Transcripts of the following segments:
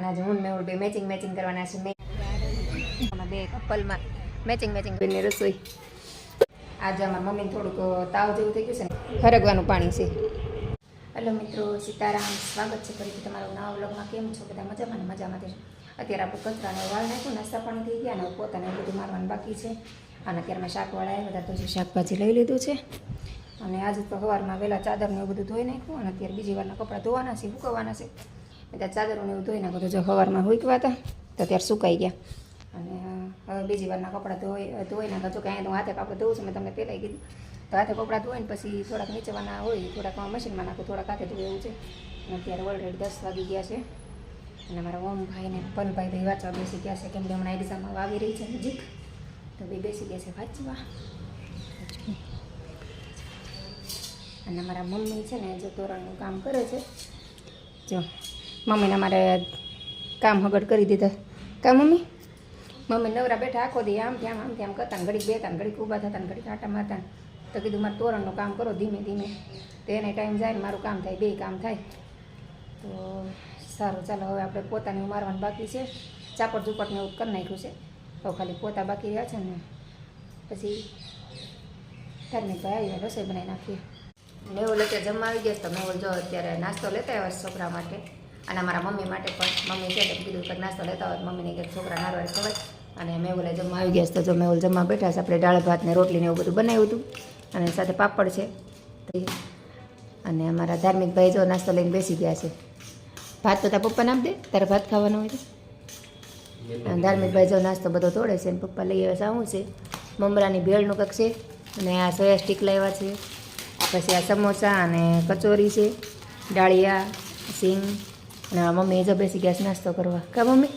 અને આજે હું મેં બે મેચિંગ કરવાના છે. બે કપલમાં મેચિંગ કરીને રસોઈ. આજે અમારા મમ્મીને થોડુંક તાવ જેવું થઈ ગયું છે ને, હરગવાનું પાણી છે. હેલો મિત્રો, સીતારામ, સ્વાગત છે ફરીથી તમારા નવા વ્લોગમાં. કેમ છો બધા? મજામાં છે. અત્યારે આપણે કચરાને વાળ નાખ્યું, નાસ્તા પાણી થઈ ગયા, અને પોતાને બધું મારવાનું બાકી છે. અને અત્યારે મેં શાકવાળા આવ્યા બધા, તો શાકભાજી લઈ લીધું છે. અને આજે તો સવારમાં વહેલા ચાદરને એવું બધું ધોઈ નાખ્યું, અને અત્યારે બીજી વારના કપડાં ધોવાના છે, સુકવવાના છે. ત્યાં ચાદરોને એવું ધોઈ નાખ્યું, તો જો સવારમાં હુકવા હતા તો ત્યારે સુકાઈ ગયા. અને હવે બીજી વારના કપડાં ધોઈ નાખ્યા. જો કે અહીંયા તો હાથે કપડાં ધોવું છું, મેં તમને પહેલાં કીધું. તો હાથે કપડાં ધોઈને પછી થોડાક નીચેવાના હોય, થોડાક મશીનમાં નાખું, થોડાક હાથે ધોઈ એવું છે. અને અત્યારે ઓલરેડી 10 વાગી ગયા છે. અને મારા ઓમભાઈ ને પલભાઈ વાંચવા બેસી ગયા છે, કેમ કે હમણાં એક્ઝામ આવી રહી છે નજીક, તો બે બેસી ગયા છે વાંચવા. અને મારા મમ્મી છે ને જો તોરણનું કામ કરે છે. જો મમ્મીને મારે કામ હગડ કરી દીધા. કા મમ્મી નવરા બેઠા આખો દી આમ ત્યાં કરતા, ઘડીક બેતા, ઘડીક ઊભા થતા, ઘડીક આટા મારતા. તો કીધું મારે તોરણનું કામ કરો ધીમે ધીમે, તો એને ટાઈમ જાય ને મારું કામ થાય, બે કામ થાય. તો સારું, ચાલો હવે આપણે પોતાને મારવાનું બાકી છે. ચાપડ ઝુપડને એવું કરી નાખ્યું છે, તો ખાલી પોતા બાકી રહ્યા છે ને. પછી ધાર્મિકભાઈ આવી રસોઈ બનાવી નાખીએ. મેહુલ અત્યારે જમવા આવી ગયા, તો મેહુલ જો અત્યારે નાસ્તો લેતા આવ્યા છોકરા માટે, અને મારા મમ્મી માટે પણ. મમ્મી છે તો કીધું કે નાસ્તો લેતા હોય, મમ્મીને કંઈક છોકરા નારવાય ખવાય. અને મેહુલે જમવા આવી ગયા છે, તો જો મેહુલ જમવા બેઠા છે. આપણે દાળ ભાત ને રોટલીને એવું બધું બનાવ્યું હતું, અને સાથે પાપડ છે. અને અમારા ધાર્મિકભાઈ જો નાસ્તો લઈને બેસી ગયા છે. ભાત તો તારા પપ્પાને આપી દે, તારે ભાત ખાવાનો હોય તો. ધાર્મિકભાઈ જો નાસ્તો બધો તોડે છે, અને પપ્પા લઈ આવ્યા સાવું છે. મમરાની ભેળનું કંઈક છે, અને આ સોયા સ્ટીક લાવ્યા છે. પછી આ સમોસા અને કચોરી છે, ડાળિયા, સિંગ. અને મમ્મી જો બેસી ગયા છે નાસ્તો કરવા. કા મમ્મી?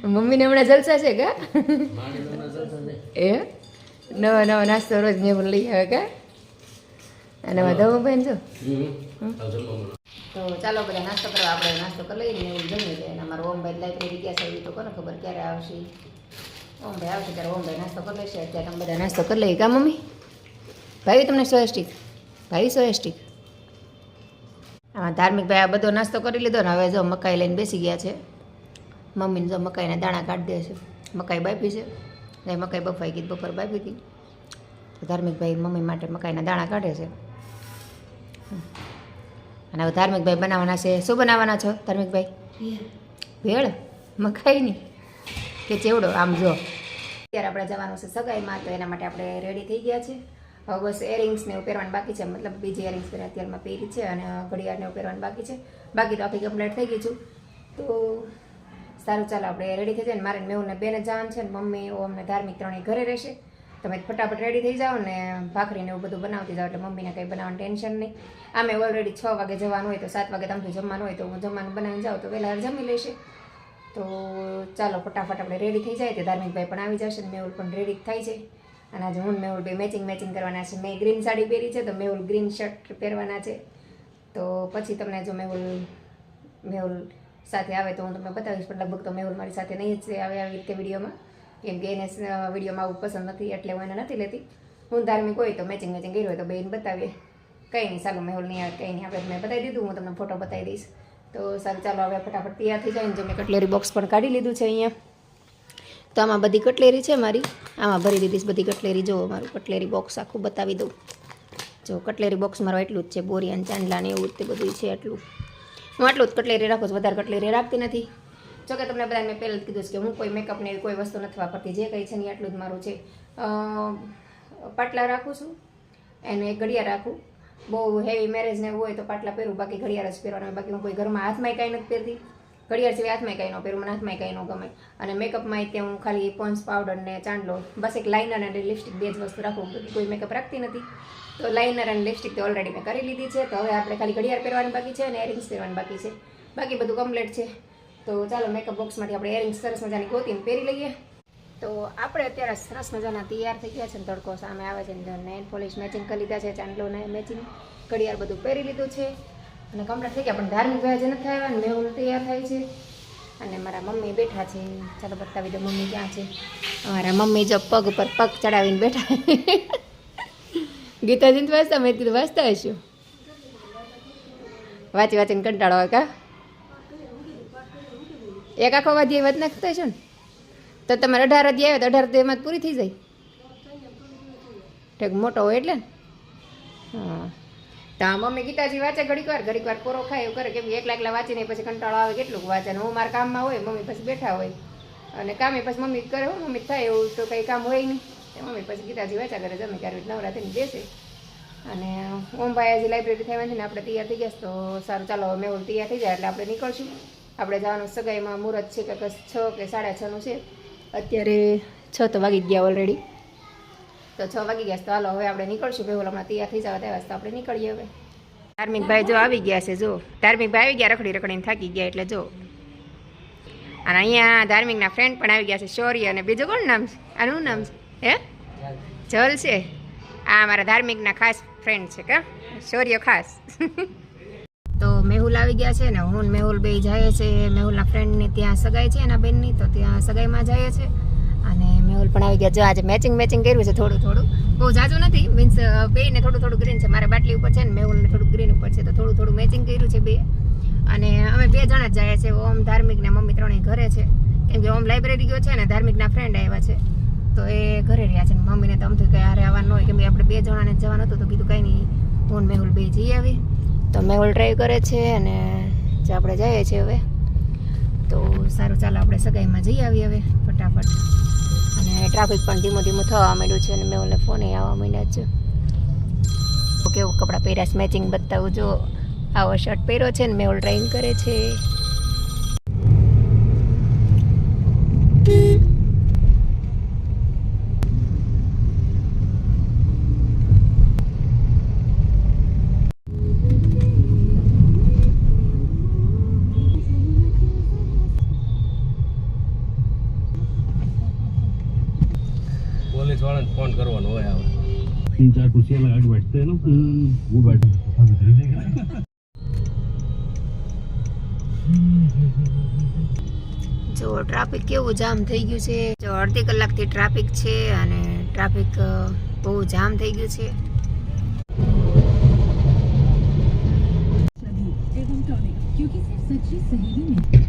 મમ્મીને હમણાં જલસા છે કા? એ નવો નાસ્તો રોજ મેં લઈ આવે કા? અને ધવું બેન જો. તો ચાલો બધા નાસ્તો કરવા, આપણે નાસ્તો કરી લઈએ, એવું જમી જાય. અને અમારો ઓમભાઈ લાઇબ્રેરી ગયા છે, એ તો કોને ખબર ક્યારે આવશે. ઓમભાઈ આવશે ત્યારે ઓમભાઈ નાસ્તો કરી લેશે. અત્યારે અમે બધા નાસ્તો કરી લઈએ કા મમ્મી? ભાઈ તમને સોયા સ્ટીક, ભાઈ સોયા સ્ટીક. હા, ધાર્મિકભાઈ આ બધો નાસ્તો કરી લીધો ને હવે જો મકાઈ લઈને બેસી ગયા છે. મમ્મીને જો મકાઈના દાણા કાઢી દે છે. મકાઈ બાફી છે, ને મકાઈ બફાઈ ગઈ, બપોર બાફી હતી. તો ધાર્મિકભાઈ મમ્મી માટે મકાઈના દાણા કાઢે છે. અને હવે ધાર્મિકભાઈ બનાવવાના છે. શું બનાવવાના છો ધાર્મિકભાઈ? ભેળ મકાઈની કે ચેવડો? આમ જો અત્યારે આપણે જવાનું છે સગાઈમાં, તો એના માટે આપણે રેડી થઈ ગયા છે. હવે બસ એરિંગ્સને એવું પહેરવાનું બાકી છે, મતલબ બીજી એરિંગ્સ પહેર્યા અત્યારમાં પહેરી છે, અને ઘડિયાળને એવું પહેરવાનું બાકી છે. બાકી તો આખી કમ્પ્લીટ થઈ ગઈ છું. તો સારું, ચાલો આપણે રેડી થઈ જાય. મારે મેહુલને બેને જવાનું છે, ને મમ્મી અમને ધાર્મિક ત્રણેય ઘરે રહેશે. તમે ફટાફટ રેડી થઈ જાઓ ને ભાખરીને એવું બધું બનાવતી જાઓ, એટલે મમ્મીને કંઈ બનાવવાનું ટેન્શન નહીં. આમે ઓલરેડી 6 વાગે જવાનું હોય, તો 7 વાગે તમારું જમવાનું હોય, તો હું જમવાનું બનાવીને જાઉં તો વહેલા જમી લેશે. તો ચાલો ફટાફટ આપણે રેડી થઈ જાય. તો ધાર્મિકભાઈ પણ આવી જશે, ને મેહુલ પણ રેડી થાય છે. અને આજે હું મેહુલ બે મેચિંગ કરવાના છે. મેં ગ્રીન સાડી પહેરી છે, તો મેહુલ ગ્રીન શર્ટ પહેરવાના છે. તો પછી તમને જો મેહુલ સાથે આવે તો હું તમને બતાવીશ, પણ લગભગ તો મેહુલ મારી સાથે નહીં જ આવે આવી રીતે વિડીયોમાં, કેમ કે એને વિડીયોમાં આવું પસંદ નથી, એટલે હું એને નથી લેતી. હું ધાર્મિક હોય તો મેચિંગ કર્યું હોય તો બેન બતાવીએ. કંઈ નહીં, ચાલો મેહુલ નહીં આવે, કંઈ નહીં, આપણે મેં બતાવી દીધું, હું તમને ફોટો બતાવી દઈશ. તો સારું, ચાલો હવે ફટાફટ તૈયાર થઈ જાય. ને જો મેં કટલેરી બોક્સ પણ કાઢી લીધું છે અહીંયા. તો આમાં બધી કટલેરી છે મારી, આમાં ભરી દીધી બધી કટલેરી. જો મારું કટલેરી બોક્સ આખું બતાવી દઉં. જો કટલેરી બોક્સ મારો એટલું જ છે, બોરિયાન ચાંદલા ને એવું તે બધું છે એટલું. હું આટલું જ કટલેરી રાખું છું, વધારે કટલેરી રાખતી નથી. જોકે તમને બધાને મેં પહેલાં જ કીધું છે કે હું કોઈ મેકઅપને એવી કોઈ વસ્તુ નથી વાપરતી. જે કંઈ છે ને આટલું જ મારું છે. પાટલા રાખું છું, એને એક ઘડિયાળ રાખું. બહુ હેવી મેરેજ ને એવું હોય તો પાટલા પહેરું, બાકી ઘડિયાળ જ પહેરવાનું. બાકી હું કોઈ ઘરમાં હાથમાંય કાંઈ નથી પહેરતી. ઘડિયાળ સિવાય હાથમાં કંઈ ન પહેરું, મને હાથમાં કંઈ ન ગમે. અને મેકઅપમાં તે હું ખાલી પોન્સ પાવડર ને ચાંદલો, બસ એક લાઇનર અને લિપસ્ટિક, બે જ વસ્તુ રાખું. કોઈ મેકઅપ રાખતી નથી. તો લાઇનર અને લિપસ્ટિક તો ઓલરેડી મેં કરી લીધી છે. તો હવે આપણે ખાલી ઘડિયાળ પહેરવાની બાકી છે, અને એરિંગ્સ પહેરવાની બાકી છે. બાકી બધું કમ્પ્લીટ છે. તો ચાલો મેકઅપ બોક્સમાંથી આપણે એરિંગ્સ સરસ મજાની ગોતીને પહેરી લઈએ. તો આપણે અત્યારે સરસ મજાના તૈયાર થઈ ગયા છે, ને તડકો સામે આવે છે. નેલ પોલિશ મેચિંગ કરી લીધા છે, ચાંદલો ને મેચિંગ, ઘડિયાળ બધું પહેરી લીધું છે, અને કમ્પ્લીટ થઈ ગયા. પણ ધાર્મિક ભાઈ જે નથી આવ્યા, ને મેહુલ તૈયાર થાય છે, અને મારા મમ્મી બેઠા છે. ચાલો બતાવી દો મમ્મી ક્યાં છે. મારા મમ્મી જો પગ ઉપર પગ ચડાવીને બેઠા. ગીતાજીને વાંચતા, મેં કીધું વાંચતા હશું. વાંચીને કંટાળો હોય કા? એક આખો વાદ્ય વાત નાખતા છો ને તો તમારે 18 અધ્યાય આવે તો 18 અધ્યાયમાં જ પૂરી થઈ જાય ઠીક મોટો હોય એટલે ને હા તો આ મમ્મી ગીતાજી વાંચે ઘડીક વાર પૂરો ખાય એવું કરે કેમ કે એકલા વાંચીને પછી કંટાળો આવે કેટલુંક વાંચે ને હું મારા કામમાં હોય મમ્મી પછી બેઠા હોય અને કામે પછી મમ્મી કરે હો મમ્મી થાય એવું તો કંઈ કામ હોય નહીં મમ્મી પછી ગીતાજી વાંચા કરે જમે ત્યારે નવરાત્રિની બેસે અને ઓમભાઈ હજી લાઇબ્રેરી થયા ને આપણે તૈયાર થઈ ગયા તો સારું ચાલો મેહુલ તૈયાર થઈ જાય એટલે આપણે નીકળશું આપણે જવાનું સગાઈમાં મુહૂર્ત છે કે 6 કે 6:30નું છે અત્યારે 6 તો વાગી ગયા ઓલરેડી તો 6 વાગી ગયા તો હાલો હવે આપણે નીકળશું મેહુલ હમણાં તૈયાર થઈ જવા ત્યાં તો આપણે નીકળીએ હવે ધાર્મિક ભાઈ જો આવી ગયા છે જો ધાર્મિક ભાઈ આવી ગયા રખડીને થાકી ગયા એટલે જો અને અહીંયા ધાર્મિકના ફ્રેન્ડ પણ આવી ગયા છે શૌર્ય અને બીજું કોણ નામ છે આનું નામ છે હે જલ છે આ અમારા ધાર્મિકના ખાસ ફ્રેન્ડ છે કા શૌર્ય ખાસ તો મેહુલ આવી ગયા છે ને હું મેહુલ બે જાય છે મેહુલના ફ્રેન્ડની ત્યાં સગાઈ છે એના બેનની તો ત્યાં સગાઈમાં જાય છે અને મેહુલ પણ આવી ગયા જો આજે મેચિંગ કર્યું છે થોડું બહુ જાજુ નથી મીન્સ બેને થોડું ગ્રીન છે મારે બાટલી ઉપર છે ને મેહુલને થોડું ગ્રીન ઉપર છે તો થોડું મેચિંગ કર્યું છે બે અને અમે 2 જણા જ જાય છે ઓમ ધાર્મિક ને મમ્મી ત્રણેય ઘરે છે કેમ કે ઓમ લાઇબ્રેરી ગયો છે ને ધાર્મિકના ફ્રેન્ડ આવ્યા છે તો એ ઘરે રહ્યા છે ને મમ્મીને તો આમ થયું કે હારે આવવાનું હોય કેમ કે આપણે 2 જણાને જવાનું હતું તો કીધું કંઈ નહીં હું મેહુલ બે જઈ આવી તો મેહુલ ડ્રાઈવ કરે છે અને જે આપણે જઈએ છીએ હવે તો સારું ચાલો આપણે સગાઈમાં જઈ આવીએ હવે ફટાફટ અને ટ્રાફિક પણ ધીમું થવા માંડ્યું છે અને મેહુલને ફોને આવવા માંડ્યા છે કેવું કપડાં પહેર્યા છે મેચિંગ બતાવું જો આવો શર્ટ પહેર્યો છે ને મેહુલ ડ્રાઇવિંગ કરે છે पुलिस वाले फोन करवाना हो यार 3-4 कुर्सियां लगा के बैठते हैं ना वो बैठे જો ટ્રાફિક કેવું જામ થઈ ગયું છે જો અડધી કલાકથી ટ્રાફિક છે અને ટ્રાફિક બહુ જામ થઈ ગયું છે क्योंकि सिर्फ सच्ची सहेली में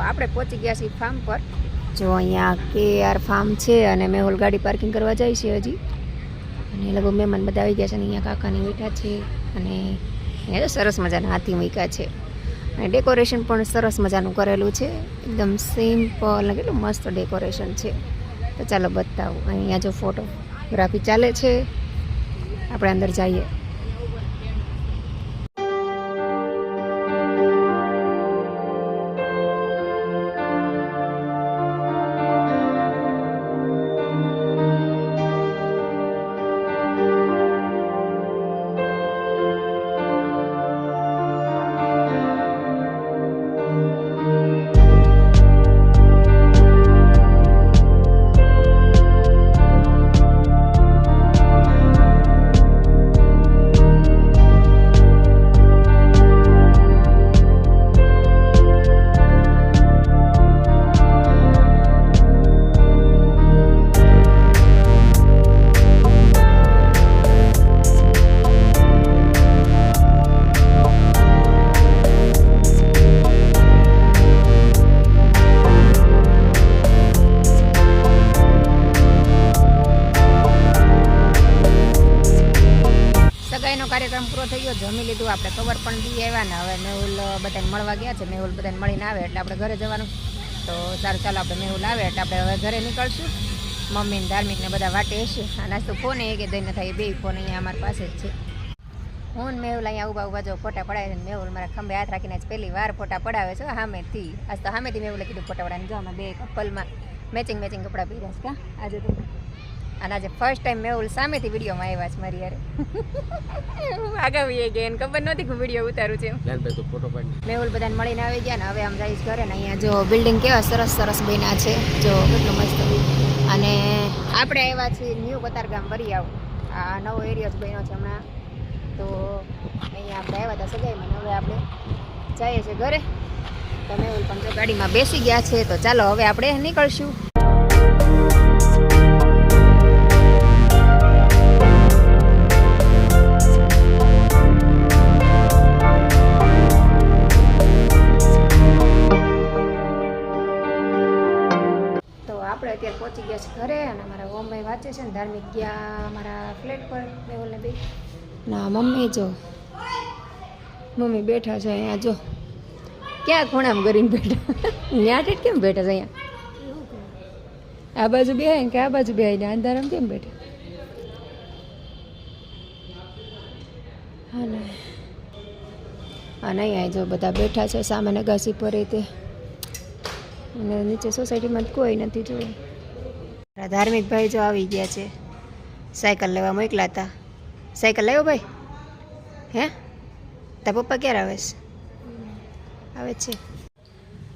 આપણે પહોંચી ગયા છીએ ફાર્મ પર જો અહીંયા KR ફાર્મ છે અને મેહુલ ગાડી પાર્કિંગ કરવા જાય છે હજી અને એ લોકો મહેમાન બધા આવી ગયા છે અને અહીંયા કાકાની બેઠા છે અને અહીંયા તો સરસ મજાના હાથી મૂક્યા છે અને ડેકોરેશન પણ સરસ મજાનું કરેલું છે એકદમ સિમ્પલ અને કેટલું મસ્ત ડેકોરેશન છે તો ચાલો બતાવું અહીંયા જો ફોટોગ્રાફી ચાલે છે આપણે અંદર જઈએ કાર્યક્રમ પૂરો થઈ ગયો જમી લીધું આપણે ખબર પણ દી આવ્યા ને હવે મેહુલ બધાને મળવા ગયા છે મેહુલ બધાને મળીને આવે એટલે આપણે ઘરે જવાનું તો સારું ચાલો આપણે મેહુલ આવે એટલે આપણે હવે ઘરે નીકળશું મમ્મી ને ધાર્મિક ને બધા વાટે હશે અને આજ તો ફોન એ કે દઈને થાય બે ફોન અહીંયા અમારી પાસે જ છે હું ને મેહુલ અહીંયા ઊભા જો ફોટા પડાવે છે મેહુલ મારા ખંભે હાથ રાખીને પહેલી વાર ફોટા પડાવે છે સામેથી આજ તો સામેથી મેહુલે કીધું ફોટા પડાવીને જો અમે બે કપલમાં મેચિંગ કપડાં પહેર્યા છે કા આજે તો અને આજે ફર્સ્ટ ટાઈમ મેહુલ સામેથી વિડીયોમાં આવ્યા છે મારી યારે આગાવીએ ગયા એને ખબર નહોતી કે વિડીયો ઉતારું છે ફોટો પાડી મેહુલ બધાને મળીને આવી ગયા ને હવે આમ જઈશ ઘરે ને અહીંયા જો બિલ્ડિંગ કેવા સરસ બન્યા છે જો કેટલું મસ્ત અને આપણે આવ્યા છીએ ન્યૂ કતારગામ વરિયાવ આ નવો એરિયો જ બન્યો છે હમણાં તો અહીંયા આપણે આવ્યા હતા સગાઈમાં હવે આપણે જઈએ છીએ ઘરે તમે પણ જો ગાડીમાં બેસી ગયા છે તો ચાલો હવે આપણે નીકળશું. આપણે અત્યારે પહોંચી ગયા છે ઘરે અને મારા ઓમભાઈ વાંચે છે ને ધાર્મિક ગયા મારા ફ્લેટ પર મેહુલને બે ના મમ્મી જો મમ્મી બેઠા છે અહીંયા જો ક્યાં ખૂણામાં કરીને બેઠા ત્યાં ઠેઠ કેમ બેઠા છે અહીંયા આ બાજુ બેહાય ને કે આ બાજુ બેહાય ને અંધારામાં કેમ બેઠા હા ને અને અહીંયા જો બધા બેઠા છે સામે નગાસી પર તે અને નીચે સોસાયટીમાં કોઈ નથી જોયું. ધાર્મિક ભાઈ જો આવી ગયા છે, સાયકલ લેવા મોકલા હતા. સાયકલ લાવ્યો ભાઈ? હે તારા પપ્પા ક્યારે આવે છે? આવે છે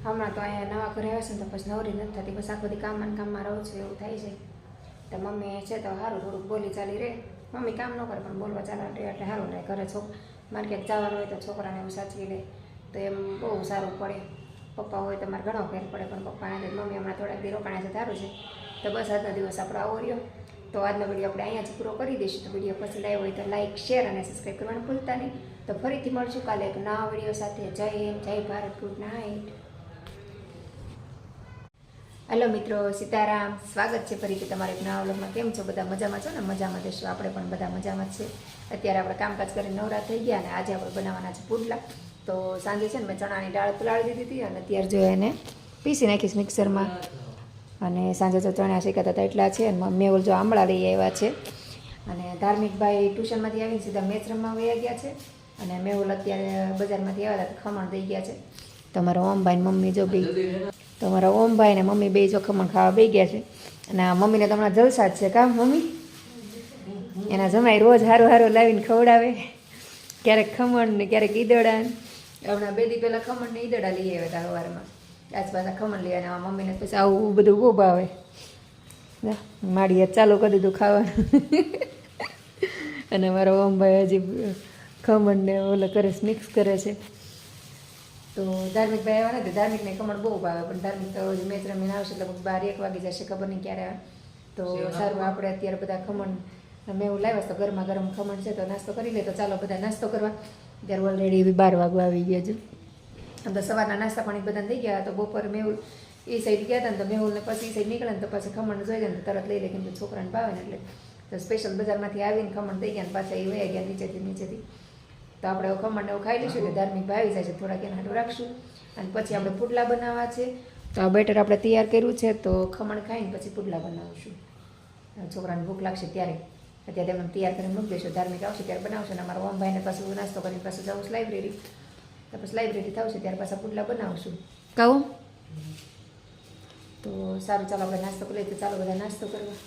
હમણાં તો અહીંયા નવા ઘરે આવે છે ને તો પછી નવરી નથી થતી, બસ આખો દી કામમાં રહું છું એવું થાય છે. તો મમ્મી છે તો સારું થોડુંક બોલી ચાલી રહે. મમ્મી કામ ન કરે પણ બોલવા ચાલવા રહે એટલે સારું રહે. ઘરે માર્કેટ જવાનું હોય તો છોકરાને એવું સાચવી લે તો એમ બહુ સારું પડે. પપ્પા હોય તો મારે ઘણો ફેર પડે પણ પપ્પાને મમ્મી હમણાં થોડાક દી રોકાણા છે સારું છે. તો બસ આજનો દિવસ આપણો આવો રહ્યો. તો આજનો વિડીયો આપણે અહીંયા જ પૂરો કરી દઈશું. તો વિડીયો પસંદ આવ્યો હોય તો લાઇક શેર અને સબસ્ક્રાઈબ કરવાનું ભૂલતા નહીં. તો ફરીથી મળશું કાલે એક નવા વિડીયો સાથે. જય હિન્દ, જય ભારત, ગુડ નાઇટ. હેલો મિત્રો, સીતારામ. સ્વાગત છે ફરીથી તમારા એક નવા વ્લોગમાં. કેમ છો બધા? મજામાં છો ને? મજામાં દેશું. આપણે પણ બધા મજામાં જ છે. અત્યારે આપણે કામકાજ કરીને નવરા થઈ ગયા અને આજે આપણે બનાવવાના છે પુડલા. તો સાંજે છે ને મેં ચણાની દાળ પલાળી દીધી હતી અને અત્યારે જો એને પીસી નાખીશ મિક્સરમાં. અને સાંજે જો ચણા શેકાતા હતા એટલા છે. અને મેહુલ જો આંબળા લઈ આવ્યા છે. અને ધાર્મિકભાઈ ટ્યુશનમાંથી આવીને સીધા મેચ રમવા વયા ગયા છે. અને મેહુલ અત્યારે બજારમાંથી આવ્યા હતા ખમણ દઈ ગયા છે. તમારા ઓમભાઈ ને મમ્મી જો બે તમારા ઓમભાઈ ને મમ્મી બે જો ખમણ ખાવા બે ગયા છે. અને આ મમ્મીને તો હમણાં જલસા જ છે કામ મમ્મી. એના જમાઈ રોજ હારું હારું લાવીને ખવડાવે, ક્યારેક ખમણ ને ક્યારેક ઈદડા. હમણાં 2 દી પહેલાં ખમણ ને ઈદડા લઈ આવ્યા હતા સવારમાં. આજ પાછા ખમણ લઈ આવ્યા. મમ્મીને પછી આવું બધું બહુ ભાવે. માડી ચાલુ કરી દીધું ખાવાનું. અને મારો ઓમભાઈ હજી ખમણ ને ઓલો કરે છે, મિક્સ કરે છે. તો ધાર્મિકભાઈ આવ્યા નથી. ધાર્મિકને ખમણ બહુ ભાવે પણ ધાર્મિક તો મેચ રમીને આવશે એટલે 12-1 વાગી જશે, ખબર નહીં ક્યારે આવે. તો સારું આપણે અત્યારે બધા ખમણ મેં એવું લાવ્યા તો ગરમા ગરમ ખમણ છે તો નાસ્તો કરી લે. તો ચાલો બધા નાસ્તો કરવા. ત્યારે ઓલરેડી 12 વાગવા આવી ગયા છે. આમ તો સવારના નાસ્તા પાણી બધા થઈ ગયા. તો બપોર મેહુલ એ સાઈડ ગયા હતા ને તો મેહુલને પછી એ સાઈડ નીકળે ને તો પછી ખમણ જોઈ જાય ને તરત લઈ લે કેમ કે છોકરાને ભાવે ને એટલે. તો સ્પેશિયલ બજારમાંથી આવીને ખમણ થઈ ગયા ને પાછા એ વયા ગયા નીચેથી. તો આપણે ખમણ એવું ખાઈ લઈશું એટલે ધાર્મિક ભાવી જાય છે. થોડાક એના હાટું રાખશું અને પછી આપણે પુડલા બનાવવા છે. તો આ બેટર આપણે તૈયાર કર્યું છે તો ખમણ ખાઈને પછી પુડલા બનાવીશું. છોકરાને ભૂખ લાગશે ત્યારે. અત્યારે એમને તૈયાર કરીને મૂકી દઈશું. ધાર્મિક આવશે ત્યારે બનાવશે ને અમારા ઓમભાઈને પાછું નાસ્તો કરીને પાછું જવું લાઇબ્રેરી. તો પછી લાઇબ્રેરી થશે ત્યારે પાછા પુડલા બનાવશું. કહું તો સારું ચાલો આપણે નાસ્તો કરી લઈએ. તો ચાલો બધા નાસ્તો કરવા.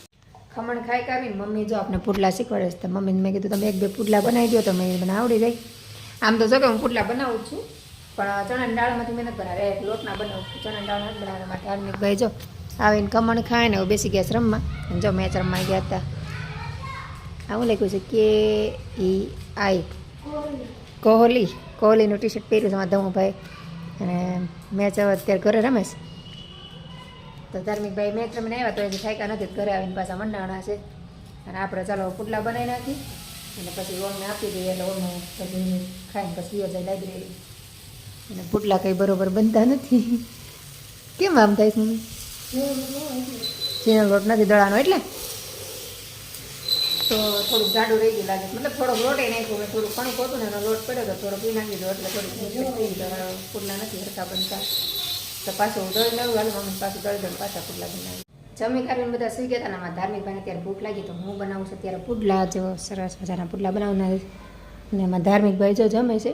ખમણ ખાઈ કાઢીને મમ્મી જો આપણે પુડલા શીખવાડે છે. તો મમ્મીને મેં કીધું તમે 1-2 પુડલા બનાવી દો તો મને આવડી જાય. આમ તો જો કે હું પુડલા બનાવું છું પણ ચણાની દાળમાંથી મહેનત બનાવે લોટના બનાવું છું. ચણાની દાળ નથી બનાવવા માટે. ધાર્મિક ભાઈ જો આવીને ખમણ ખાય ને બેસી ગયા છે રમવા. જો મેચ રમવા ગયા હતા. આવું લખ્યું છે KEI કોહલીનું ટી શર્ટ પહેર્યું છે મારા ધમુભાઈ. અને મેચ અત્યારે ઘરે રમે છે. તો ધાર્મિકભાઈ મેચ રમીને આવ્યા તો હજી થાક્યા નથી. ઘરે આવીને પાછા મંડાણા છે. અને આપણે ચાલો પુડલા બનાવી નાખી અને પછી ઓમને આપી દઈએ એટલે ઓમે પછી ખાઈને પછી જાય લાઇબ્રેરી. અને પુડલા કંઈ બરોબર બનતા નથી. કેમ આમ થાય છે મમ્મી? ઝીણો લોટ નથી દળાનો એટલે તો થોડુંક જાડું રહી ગયું લાગે. મતલબ થોડોક લોટે નાખ્યું મેં. થોડુંક કણું ખોટું ને એનો લોટ પડ્યો તો થોડોક પી નાખી દો એટલે થોડુંક પુડલા નથી હરતા બનતા. તો પાછું દળી નવું હાલ મમ્મી પાછું દળી દઉં પાછા પુડલા બનાવી. જમી કરીને બધા સુઈ ગયા હતા ને અમારા ધાર્મિકભાઈને ત્યારે ભૂખ લાગી તો હું બનાવું છું અત્યારે પુડલા. જો સરસ મજાના પુડલા બનાવવાના. અને એમાં ધાર્મિકભાઈ જો જમે છે.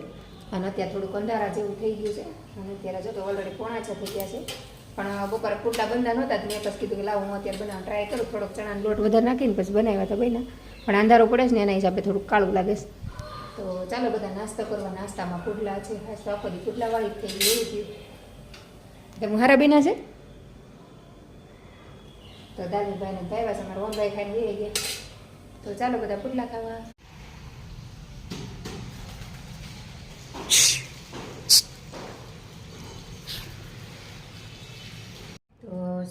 અને અત્યારે થોડુંક અંધારા જેવું થઈ ગયું છે. અને અત્યારે જો તો ઓલરેડી 5:45 થઈ ગયા છે. પણ બપોરે પુડલા બંધા નહોતા જ. મેં પછી કીધું કે લાવું હું અત્યારે બનાવવા ટ્રાય કરું. થોડોક ચણાનો લોટ વધારે નાખીને પછી બનાવ્યા હતા બન્યા. પણ અંધારો પડે છે ને એના હિસાબે થોડુંક કાળું લાગે છે. તો ચાલો બધા નાસ્તો કરવા. નાસ્તામાં પુડલા છે. ખાસ તો આખો દી પુડલાવાળી થઈ ગઈ એવું થયું. તમે હારા બીના છે તો ધાર્મિકભાઈને ભાવ્યા છે. અમારા ઓમભાઈ ખાઈને લઈ ગયા. તો ચાલો બધા પુડલા ખાવા.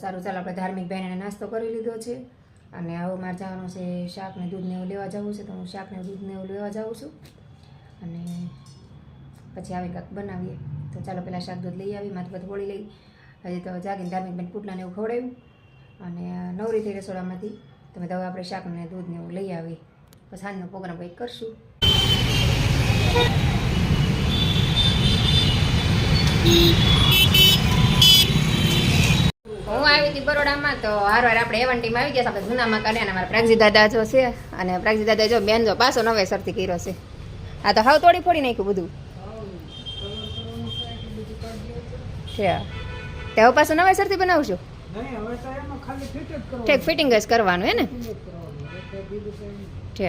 સારું ચાલો આપણે ધાર્મિક ભાઈને નાસ્તો કરી લીધો છે અને હવે મારે જવાનું છે શાક ને દૂધ ને એવું લેવા જવું છે તો હું શાક ને દૂધ ને એવું લેવા જાઉં છું અને પછી આવી કાંઈક બનાવીએ તો ચાલો પહેલાં શાક દૂધ લઈ આવી માથે બધું વળી લઈ હજી તો જાગીને ધાર્મિક બેન પુટલાને એવું ખવડાવ્યું અને નવરી થઈ રસોડામાંથી તમે તો હવે આપણે શાક ને દૂધ ને એવું લઈ આવી પછી સાંજનો પ્રોગ્રામ કંઈક કરશું. હું આવી હતી બરોડામાં તો હારવાર આપણે એવન્ટીમાં આવી ગયા છે આપણે જૂનામાં કાઢ્યા અને મારા પ્રાગજી દાદા જો છે અને પ્રાગજી દાદા જો બેન જો પાછો નવેસરથી કર્યો છે. આ તો હાવ તોડી ફોડી નાખ્યું બધું છે તે હવે પાછું નવેસરથી બનાવશું ઠીક ફિટિંગ જ કરવાનું હે ને છે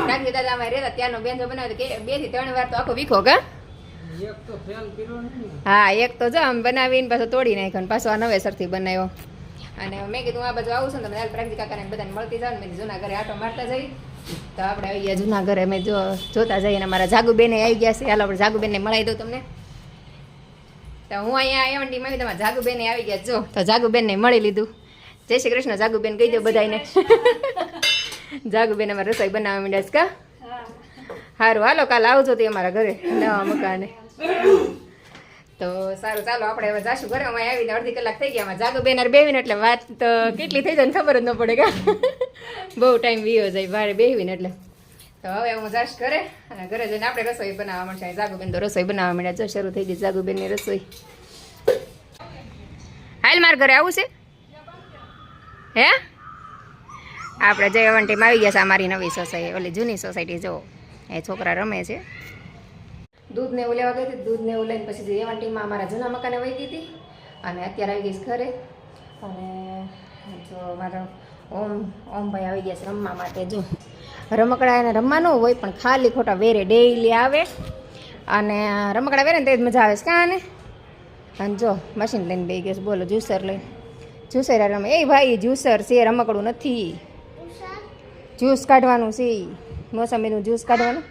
પ્રાગજી દાદા અમારે રહેતા ત્યાંનો બેન જો બનાવ્યો કે 2 થી 3 વાર તો આખો વીખો કા હા એક તો જો આમ બનાવીને પાછો તોડી નાખ્યો ને પાછો આ નવેસરથી બનાવ્યો અને મેં કીધું આ બાજુ આવું છું ને તમે પ્રાગજી કાકાને બધાને મળતી જાવ ને મેં જૂના ઘરે આટો મારતા જઈ તો આપણે આવી ગયા જૂના ઘરે અમે જોતા જઈએ અને મારા જાગુબેને આવી ગયા છે હાલો આપણે જાગુબેનને મળાવી દઉં તમને તો હું અહીંયા એવન્ટીમાં આવી તમારા જાગુબેને આવી ગયા જો તો જાગુબેનને મળી લીધું. જય શ્રી કૃષ્ણ જાગુબેન કહી દો બધાને. જાગુબેન અમારે રસોઈ બનાવવા માંડ્યા છે કા સારું હાલો કાલ આવજો તે અમારા ઘરે નવા મકાને તો સારું ચાલો આપણે હવે જાશું ઘરે અમે આવીને અડધી કલાક થઈ ગયા અમારે જાગુબેન બેહીને એટલે વાત તો કેટલી થઈ જાય ને ખબર જ ન પડે કા બહુ ટાઈમ વીયો જાય બારે બેહીને એટલે તો હવે હું જાશ ઘરે અને ઘરે જઈને આપણે રસોઈ બનાવવા મળશે. જાગુબેન તો રસોઈ બનાવવા માંડ્યા જો શરૂ થઈ ગઈ જાગુબેનની રસોઈ. હાલ મારે ઘરે આવું છે હે આપણે જય એવન્ટીમાં આવી ગયા છે અમારી નવી સોસાયટી ઓલી જૂની સોસાયટી જો એ છોકરા રમે છે. દૂધ ને એવું લેવા ગઈ હતી દૂધ ને એવું લઈને પછી એવન્ટીમાં અમારા જૂના મકાને વહી ગઈ હતી અને અત્યારે આવી ગઈ ઘરે અને જો મારો ઓમભાઈ આવી ગયા છે રમવા માટે. જો રમકડા એને રમવા ન હોય પણ ખાલી ખોટા વેરે ડેઈલી આવે અને રમકડા વેરે ને તે જ મજા આવે છે કાં ને. અને જો મશીન લઈને બેસી ગયા છે બોલો જ્યુસર લઈને જ્યુસર રમે એ ભાઈ જ્યુસર છે રમકડું નથી જ્યુસ કાઢવાનું છે મોસંબીનું જ્યુસ કાઢવાનું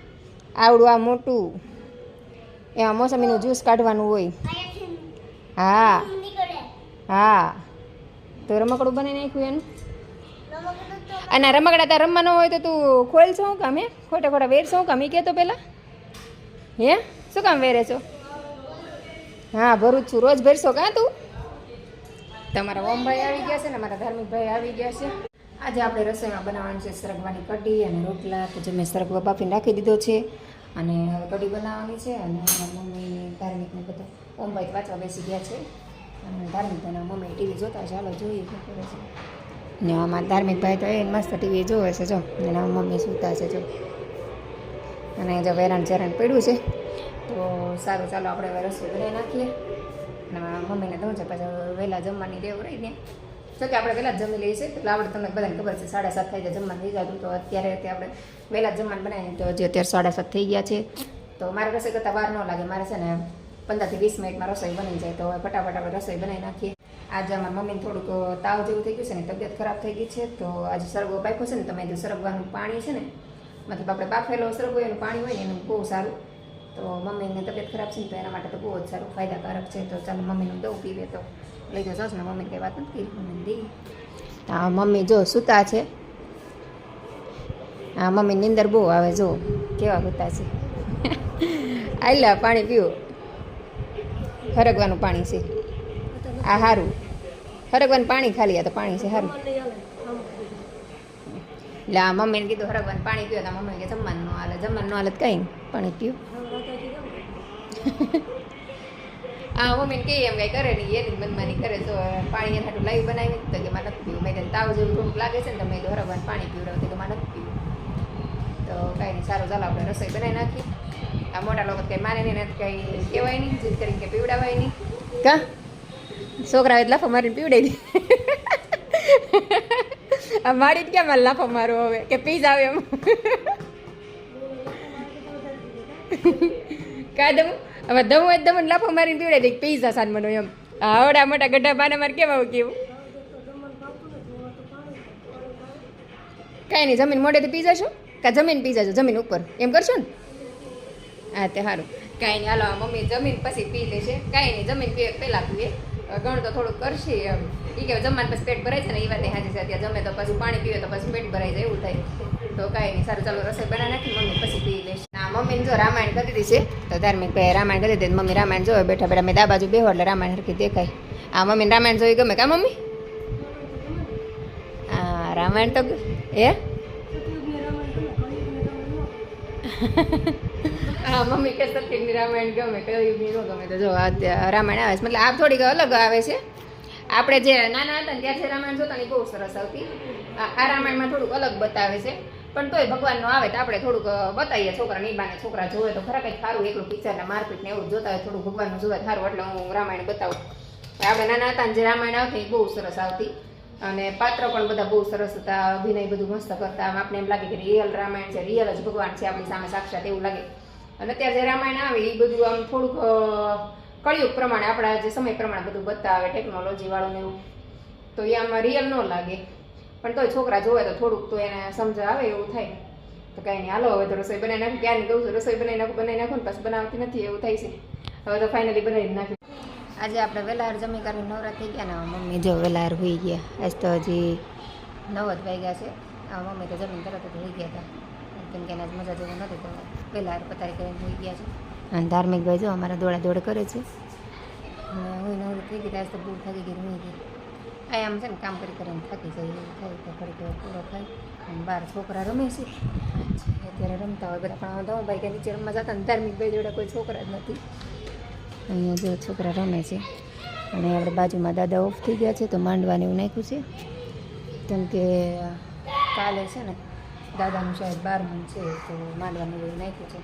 આવડું આ મોટું એમાં મોસંબીનું જ્યુસ કાઢવાનું હોય. હા હા તો રમકડું બની નાખ્યું એનું અને રમકડા તાર રમવાનો હોય તો તું ખોલ છો કામ હે ખોટા ખોટા વેર છો કામ એ કહેતો પહેલાં હે શું કામ વેરે છો? હા ભરું જ છું રોજ ભરશો કાં તું? તમારા ઓમભાઈ આવી ગયા છે ને મારા ધાર્મિકભાઈ આવી ગયા છે. આજે આપણે રસોઈમાં બનાવવાનું છે સરગવાની કઢી અને રોટલા તો જે મેં સરગવો બાફીને રાખી દીધો છે અને હવે કઢી બનાવવાની છે અને મમ્મી ધાર્મિકને બધા ઓમભાઈ વાંચવા બેસી ગયા છે અને ધાર્મિકભાઈના મમ્મી ટીવી જોતા છે હાલો જોઈએ શું કરે છે. ને અમારા ધાર્મિકભાઈ તો એ મસ્ત ટીવી જોવે છે જો એના મમ્મી સૂતા છે જો અને જો વેરાણ ચેરાણ પડ્યું છે તો સારું ચાલો આપણે હવે રસોઈ બનાવી નાખીએ અને મમ્મીને દઉં છે પછી વહેલા જમવાની ટેવ રહી ને જો કે આપણે વહેલા જ જમી લઈએ છીએ એટલે આપણે તમને બધાને ખબર છે 7:30 થઈ જાય જમવાનું થઈ જતું તો અત્યારે આપણે વહેલા જ જમવાનું બનાવીને તો હજી અત્યારે 7:30 થઈ ગયા છે તો મારે રસોઈ કરતાં વાર ન લાગે મારે છે ને 15 થી 20 મિનિટમાં રસોઈ બની જાય તો હવે ફટાફટ આપણે રસોઈ બનાવી નાખીએ. આજે અમારા મમ્મીને થોડુંક તાવ જેવું થઈ ગયું છે ને તબિયત ખરાબ થઈ ગઈ છે તો આજે સરગવો પાક્યો છે ને તમે જો સરગવાનું પાણી છે ને મતલબ આપણે બાફેલો સરગવો એનું પાણી હોય ને એનું બહુ સારું તો મમ્મીને તબિયત ખરાબ છે ને તો એના માટે તો બહુ જ સારું ફાયદાકારક છે તો ચાલો મમ્મીનું દઉં પીવે તો લઈ જાઓ ને મમ્મીને કંઈ વાત નથી કરી મમ્મીને દી. હા મમ્મી જો સૂતા છે હા મમ્મી નીંદર બહુ આવે જો કેવા સૂતા છે. આયલા પાણી પીવું હરગવાનું પાણી છે આ સારું હરગવાનું પાણી ખાલી આ તો પાણી છે સારું એટલે આ મમ્મીને કીધું હરગવાનું પાણી પીવો તો મમ્મી કે જમવાનું ન હાલે જમવાનું ન હાલે કંઈ પાણી પીવું હા મમ્મીને કહીએ એમ કંઈ કરે નહીં એની મનમાની કરે તો પાણી એના લાઈવ બનાવી તો કે મારે નથી પીવું મેં તાવ જેવું થોડુંક લાગે છે ને તો મેં હરગવાનું પાણી પીવડાવું તો મારે નથી પીવું તો કાંઈ નહીં સારું ચાલો આપણે રસોઈ બનાવી નાખીએ. આ મોટા લોકો કંઈ માને નહીં કંઈ કહેવાય નહીં જીદ કરીને કે પીવડાવાય નહીં કા છોકરા એટલે લાફો મારીને પીવડાવી દે આ મારીને ક્યાં મારે લાફો મારો હવે કે પીઝ આવે એમ કા દઉં હવે દઉં જ દઉં લાફો મારીને પીવડાવી દે પીઝા સાન મને એમ આવડા મોટા ગઢા બાના મારે કેમ આવું કેવું કાંઈ નહીં જમીન મોઢેથી પીઝા છો કા જમીન પીઝા છો જમીન ઉપર એમ કરશો ને હા તે સારું કાંઈ નહીં, હાલો મમ્મી જમીન પછી પી લેશે. કાંઈ નહીં, જમીન પીએ પહેલાં પીએ. ઘણું તો થોડુંક કરશે એમ. એ કે જમવાનું પછી પેટ ભરાય છે ને, એ વાત હાજી છે. ત્યાં જમે તો પછી પાણી પીવે તો પછી પેટ ભરાઈ જાય એવું થાય. તો કાંઈ નહીં, સારું ચાલો રસોઈ બનાવી નાખી, મમ્મી પછી પી લેશે. હા, મમ્મીને જો રામાયણ કરી દીધી છે. તો ધાર્મિક ભાઈ રામાયણ કરી દીધી. મમ્મી રામાયણ જોવે બેઠા બેઠા. મેં દા બાજુ બેહો એટલે રામાયણ હરખી દેખાય. આ મમ્મીને રામાયણ જોઈ ગમે કા મમ્મી? હા, રામાયણ તો એ હા મમ્મી કે સત્યની રામાયણ ગમે, કયુગની ન ગમે. તો જો રામાયણ આવે છે, મતલબ આ થોડીક અલગ આવે છે. આપણે જે નાના હતા ને ત્યારે જે રામાયણ જોતા ને એ બહુ સરસ આવતી. આ રામાયણમાં થોડુંક અલગ બતાવે છે, પણ તોય ભગવાનનો આવે તો આપણે થોડુંક બતાવીએ છોકરાને. ઈ બાને છોકરા જોવે તો ખરા કંઈક સારું, એકલું પિક્ચરના મારપીટ ને એવું જોતા હોય, થોડું ભગવાનનું જોવે સારું, એટલે હું રામાયણ બતાવું. આપણે નાના હતા ને જે રામાયણ આવતી એ બહુ સરસ આવતી, અને પાત્ર પણ બધા બહુ સરસ હતા, અભિનય બધું મસ્ત કરતા. આમ આપણે એમ લાગે કે રિયલ રામાયણ છે, રિયલ જ ભગવાન છે આપણી સામે સાક્ષાત એવું લાગે. અને અત્યારે જે રામાયણ આવે એ બધું આમ થોડુંક કળિયુગ પ્રમાણે, આપણા જે સમય પ્રમાણે બધું બતાવે, ટેકનોલોજી વાળું ને એવું, તો એ આમાં રિયલ ન લાગે. પણ તોય છોકરા જોવે તો થોડુંક તો એને સમજ આવે એવું થાય. તો કાંઈ નહીં, હાલો હવે તો રસોઈ બનાવી નાખું. ક્યાંની કહું છું રસોઈ બનાવી નાખું ને પછી બનાવતી નથી એવું થાય છે. હવે તો ફાઇનલી બનાવી જ નાખી. આજે આપણે વહેલા જમી કરીને નવરા થઈ ગયા ને મમ્મી જો વહેલા હોઈ ગયા. આજ તો હજી 9 જ વાગ્યા છે. મમ્મી તો જમીન તરત જ હોઈ ગયા હતા, કેમ કે એના મજા જેવું નથી, તો વહેલા પતારી કરીને હોઈ ગયા છે. અને ધાર્મિક ભાઈ જો અમારા દોડા દોડ કરે છે. હું નવરી થઈ ગઈ, આજ તો બહુ થાકી ગઈ, હોઈ ગઈ. આ આમ છે ને કામ કરી કરીને થાકી જાય એવું થાય. તો ઘડી પૂરો થાય અને બહાર છોકરા રમે છે. અત્યારે રમતા હોય બધા, પણ તો ભાઈ કે નીચે રમવા જતા ને ધાર્મિક ભાઈ જોડે કોઈ છોકરા જ નથી. અહીંયા જો છોકરા રમે છે. અને આપણે બાજુમાં દાદા ઓફ થઈ ગયા છે, તો માંડવાને એવું નાખ્યું છે, કેમ કે કાલે છે ને દાદાનું શાયદ 12મું છે, તો માંડવાને એવું નાખ્યું છે.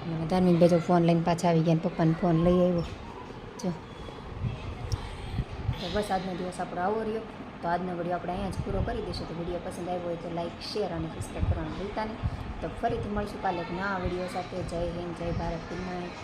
અને ધાર્મિક ભાઈ જો ફોન લઈને પાછા આવી ગયા, ને પપ્પાને ફોન લઈ આવ્યો જો. તો બસ આજનો દિવસ આપણો આવો રહ્યો. તો આજનો વિડીયો આપણે અહીંયા જ પૂરો કરી દઈશું. તો વિડીયો પસંદ આવ્યો હોય તો લાઈક, શેર અને સબસ્ક્રાઈબ કરવાનું ભૂલતા નહીં. તો ફરીથી મળીશું કાલે એક નવા વિડીયો સાથે. જય હિન્દ, જય ભારત, ગુડ નાઇટ.